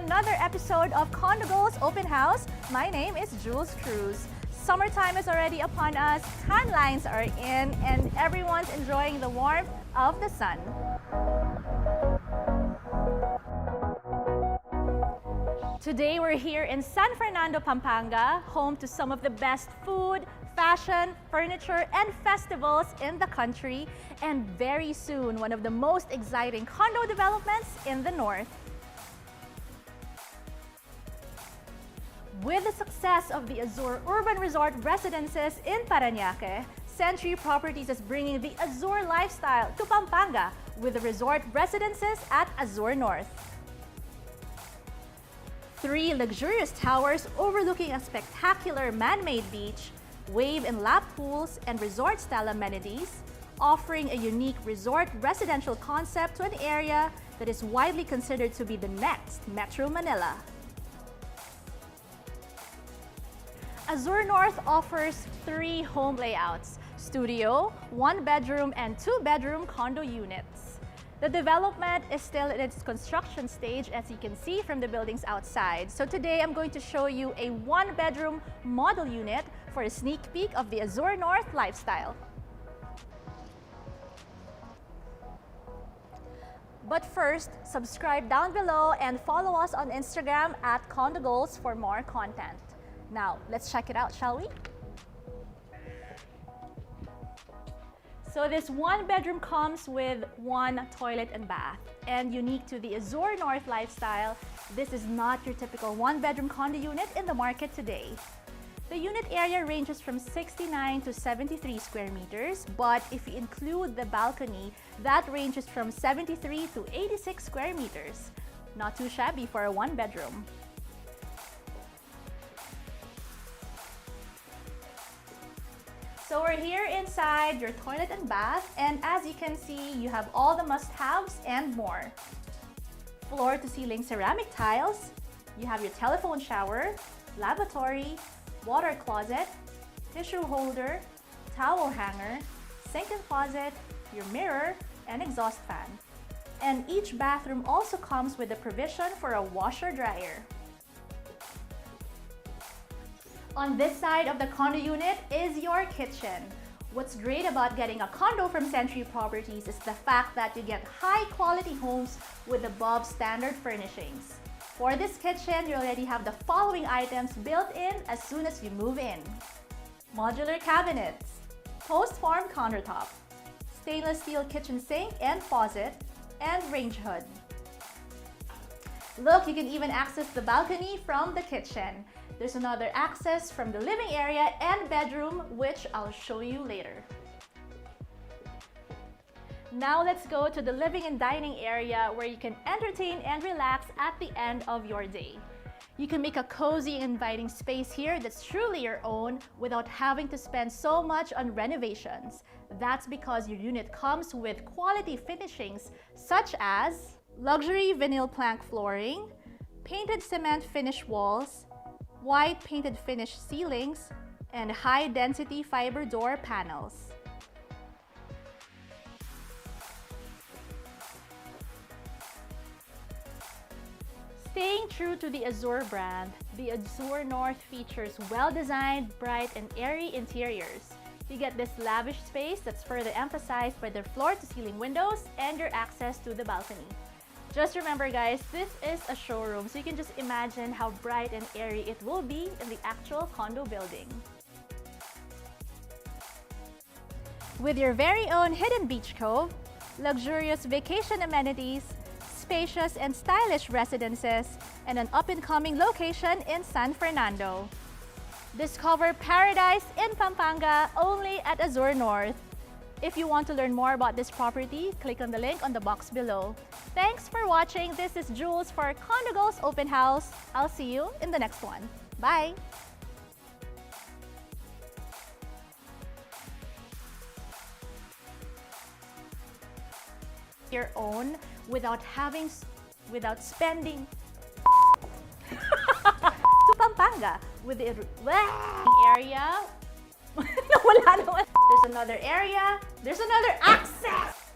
another episode of Condo Goals Open House. My name is Jules Cruz. Summertime is already upon us, tan lines are in, and everyone's enjoying the warmth of the sun. Today we're here in San Fernando, Pampanga, home to some of the best food, fashion, furniture, and festivals in the country, and very soon, one of the most exciting condo developments in the north. With the success of the Azure Urban Resort Residences in Parañaque, Century Properties is bringing the Azure lifestyle to Pampanga with the resort residences at Azure North. 3 luxurious towers overlooking a spectacular man-made beach, wave and lap pools, and resort-style amenities, offering a unique resort residential concept to an area that is widely considered to be the next Metro Manila. Azure North offers 3 home layouts: studio, 1-bedroom, and 2-bedroom condo units. The development is still in its construction stage, as you can see from the buildings outside. So today I'm going to show you a 1-bedroom model unit for a sneak peek of the Azure North lifestyle. But first, subscribe down below and follow us on Instagram at Condo Goals for more content. Now, let's check it out, shall we? So this 1-bedroom comes with 1 toilet and bath. And unique to the Azure North lifestyle, this is not your typical 1-bedroom condo unit in the market today. The unit area ranges from 69 to 73 square meters, but if you include the balcony, that ranges from 73 to 86 square meters. Not too shabby for a 1-bedroom. So we're here inside your toilet and bath, and as you can see, you have all the must-haves and more. Floor-to-ceiling ceramic tiles, you have your telephone shower, lavatory, water closet, tissue holder, towel hanger, sink and closet, your mirror, and exhaust fan. And each bathroom also comes with the provision for a washer-dryer. On this side of the condo unit is your kitchen. What's great about getting a condo from Century Properties is the fact that you get high-quality homes with above standard furnishings. For this kitchen, you already have the following items built in as soon as you move in: modular cabinets, post-form countertop, stainless steel kitchen sink and faucet, and range hood. Look, you can even access the balcony from the kitchen. There's another access from the living area and bedroom, which I'll show you later. Now let's go to the living and dining area where you can entertain and relax at the end of your day. You can make a cozy and inviting space here that's truly your own without having to spend so much on renovations. That's because your unit comes with quality finishings such as luxury vinyl plank flooring, painted cement finish walls, white painted finish ceilings, and high-density fiber door panels. Staying true to the Azure brand, the Azure North features well-designed, bright, and airy interiors. You get this lavish space that's further emphasized by their floor-to-ceiling windows and your access to the balcony. Just remember guys, this is a showroom, so you can just imagine how bright and airy it will be in the actual condo building. With your very own hidden beach cove, luxurious vacation amenities, spacious and stylish residences, and an up-and-coming location in San Fernando. Discover paradise in Pampanga only at Azure North. If you want to learn more about this property, click on the link on the box below. Thanks for watching. This is Jules for Condo Goals Open House. I'll see you in the next one. Bye! Your own without spending to Pampanga with the area. Wala naman. There's another area. There's another access.